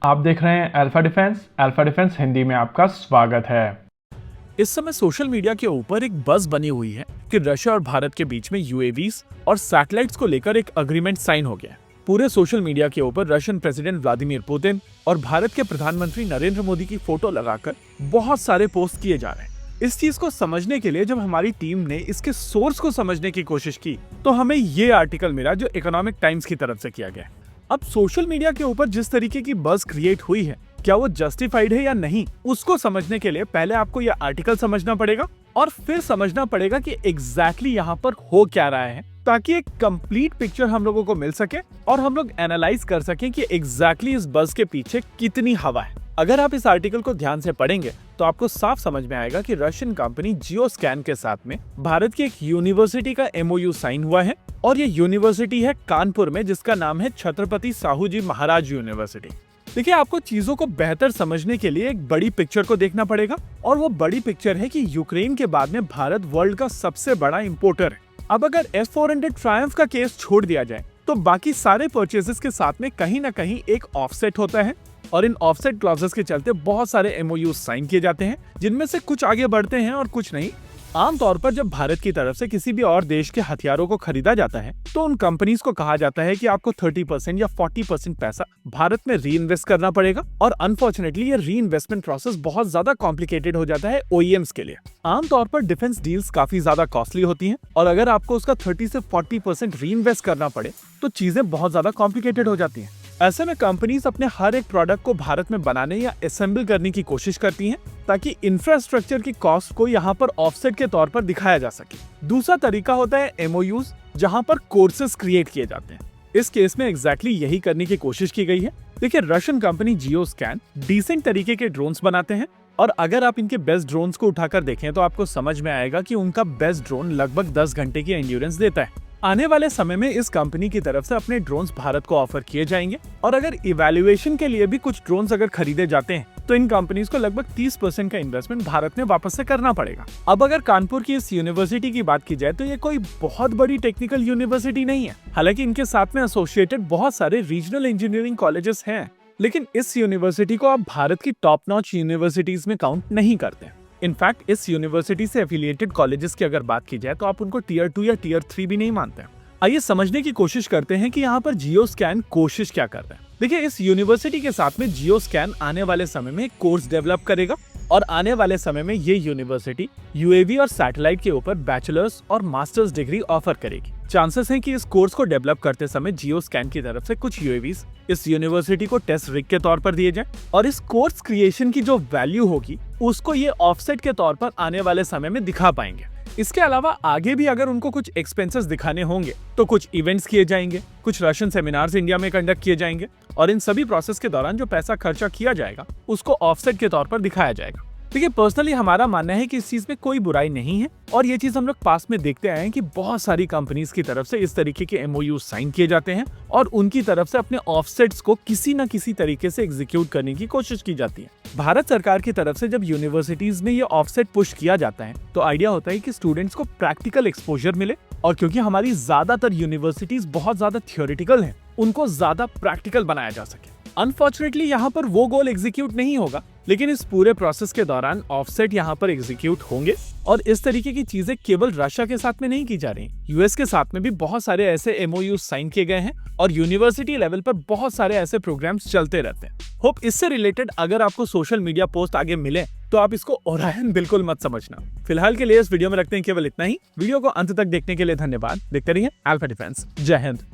आप देख रहे हैं अल्फा डिफेंस हिंदी में आपका स्वागत है। इस समय सोशल मीडिया के ऊपर एक बज़ बनी हुई है कि रशिया और भारत के बीच में यूएवीज और सैटेलाइट्स को लेकर एक एग्रीमेंट साइन हो गया। पूरे सोशल मीडिया के ऊपर रशियन प्रेसिडेंट व्लादिमीर पुतिन और भारत के प्रधानमंत्री नरेंद्र मोदी की फोटो लगाकर बहुत सारे पोस्ट किए जा रहे हैं। इस चीज को समझने के लिए जब हमारी टीम ने इसके सोर्स को समझने की कोशिश की तो हमें ये आर्टिकल मिला जो इकोनॉमिक टाइम्स की तरफ से किया गया। अब सोशल मीडिया के ऊपर जिस तरीके की बज़ क्रिएट हुई है, क्या वो जस्टिफाइड है या नहीं, उसको समझने के लिए पहले आपको यह आर्टिकल समझना पड़ेगा और फिर समझना पड़ेगा कि एग्जैक्टली यहाँ पर हो क्या रहा है, ताकि एक कंप्लीट पिक्चर हम लोगों को मिल सके और हम लोग एनालाइज कर सकें कि एग्जैक्टली इस बज़ के पीछे कितनी हवा है। अगर आप इस आर्टिकल को ध्यान से पढ़ेंगे तो आपको साफ समझ में आएगा कि रशियन कंपनी जियोस्कैन के साथ में भारत की एक यूनिवर्सिटी का एमओयू साइन हुआ है और ये यूनिवर्सिटी है कानपुर में, जिसका नाम है छत्रपति साहू जी महाराज यूनिवर्सिटी। देखिए, आपको चीजों को बेहतर समझने के लिए एक बड़ी पिक्चर को देखना पड़ेगा और वो बड़ी पिक्चर है कि यूक्रेन के बाद में भारत वर्ल्ड का सबसे बड़ा इंपोर्टर है। अब अगर S-400 ट्रायम्फ का केस छोड़ दिया जाए तो बाकी सारे परचेजेस के साथ में कहीं ना कहीं एक ऑफसेट होता है और इन ऑफसेट क्लॉजेस के चलते बहुत सारे एमओयू साइन किए जाते हैं, जिनमें से कुछ आगे बढ़ते हैं और कुछ नहीं। आमतौर पर जब भारत की तरफ से किसी भी और देश के हथियारों को खरीदा जाता है तो उन कंपनीज को कहा जाता है कि आपको 30% या 40% पैसा भारत में री इन्वेस्ट करना पड़ेगा और अनफॉर्चुनेटली ये री इन्वेस्टमेंट प्रोसेस बहुत ज्यादा कॉम्प्लिकेटेड हो जाता है ओईएम्स के लिए। आमतौर पर डिफेंस डील्स काफी ज्यादा कॉस्टली होती हैं और अगर आपको उसका 30 से 40% री इन्वेस्ट करना पड़े तो चीजें बहुत ज्यादा कॉम्प्लिकेटेड हो जाती हैं। ऐसे में कंपनीज अपने हर एक प्रोडक्ट को भारत में बनाने या असेंबल करने की कोशिश करती हैं ताकि इंफ्रास्ट्रक्चर की कॉस्ट को यहाँ पर ऑफसेट के तौर पर दिखाया जा सके। दूसरा तरीका होता है एमओयूज, जहाँ पर कोर्सेस क्रिएट किए जाते हैं। इस केस में एग्जैक्टली यही करने की कोशिश की गई है। देखिए, रशियन कंपनी जियोस्कैन डिसेंट तरीके के ड्रोन्स बनाते हैं और अगर आप इनके बेस्ट ड्रोन्स को उठाकर देखें तो आपको समझ में आएगा कि उनका बेस्ट ड्रोन लगभग 10 घंटे की एंड्योरेंस देता है। आने वाले समय में इस कंपनी की तरफ से अपने ड्रोन्स भारत को ऑफर किए जाएंगे और अगर इवैल्यूएशन के लिए भी कुछ ड्रोन्स अगर खरीदे जाते हैं तो इन कंपनीज को लगभग 30% का इन्वेस्टमेंट भारत में वापस से करना पड़ेगा। अब अगर कानपुर की इस यूनिवर्सिटी की बात की जाए तो ये कोई बहुत बड़ी टेक्निकल यूनिवर्सिटी नहीं है। हालांकि इनके साथ में एसोसिएटेड बहुत सारे रीजनल इंजीनियरिंग कॉलेजेस हैं, लेकिन इस यूनिवर्सिटी को आप भारत की टॉप नॉच यूनिवर्सिटीज में काउंट नहीं करते। इनफैक्ट इस यूनिवर्सिटी से एफिलिएटेड कॉलेजेस की अगर बात की जाए तो आप उनको टियर 2 या टियर 3 भी नहीं मानते। आइए समझने की कोशिश करते हैं कि यहाँ पर जियोस्कैन कोशिश क्या कर रहा है। देखिए, इस यूनिवर्सिटी के साथ में जियोस्कैन आने वाले समय में एक कोर्स डेवलप करेगा और आने वाले समय में ये यूनिवर्सिटी यूएवी और सैटेलाइट के ऊपर बैचलर्स और मास्टर्स डिग्री ऑफर करेगी। चांसेस हैं कि इस कोर्स को डेवलप करते समय जियोस्कैन की तरफ से कुछ यूएवीज इस यूनिवर्सिटी को टेस्ट रिग के तौर पर दिए जाएं और इस कोर्स क्रिएशन की जो वैल्यू होगी उसको ये ऑफसेट के तौर पर आने वाले समय में दिखा पाएंगे। इसके अलावा आगे भी अगर उनको कुछ एक्सपेंसेस दिखाने होंगे तो कुछ इवेंट्स किए जाएंगे, कुछ रशियन सेमिनार्स इंडिया में कंडक्ट किए जाएंगे और इन सभी प्रोसेस के दौरान जो पैसा खर्चा किया जाएगा उसको ऑफसेट के तौर पर दिखाया जाएगा। देखिए, पर्सनली हमारा मानना है कि इस चीज में कोई बुराई नहीं है और ये चीज हम लोग पास में देखते आए हैं कि बहुत सारी कंपनीज की तरफ से इस तरीके के एमओयू साइन किए जाते हैं और उनकी तरफ से अपने ऑफसेट्स को किसी न किसी तरीके से एग्जीक्यूट करने की कोशिश की जाती है। भारत सरकार की तरफ से जब यूनिवर्सिटीज में ये ऑफसेट पुश किया जाता है तो आइडिया होता है कि स्टूडेंट्स को प्रैक्टिकल एक्सपोजर मिले और क्योंकि हमारी ज्यादातर यूनिवर्सिटीज बहुत ज्यादा थियोरेटिकल हैं, उनको ज्यादा प्रैक्टिकल बनाया जा सके। अनफॉर्चुनेटली यहाँ पर वो गोल एग्जीक्यूट नहीं होगा, लेकिन इस पूरे प्रोसेस के दौरान ऑफसेट यहाँ पर एग्जीक्यूट होंगे और इस तरीके की चीजें केवल रशिया के साथ में नहीं की जा रही, यूएस के साथ में भी बहुत सारे ऐसे एमओयू साइन किए गए हैं और यूनिवर्सिटी लेवल पर बहुत सारे ऐसे प्रोग्राम्स चलते रहते हैं। होप इससे रिलेटेड अगर आपको सोशल मीडिया पोस्ट आगे मिले तो आप इसको ओरायन बिल्कुल मत समझना। फिलहाल के लिए इस वीडियो में रखते हैं केवल इतना ही। वीडियो को अंत तक देखने के लिए धन्यवाद। देखते रहिए अल्फा डिफेंस। जय हिंद।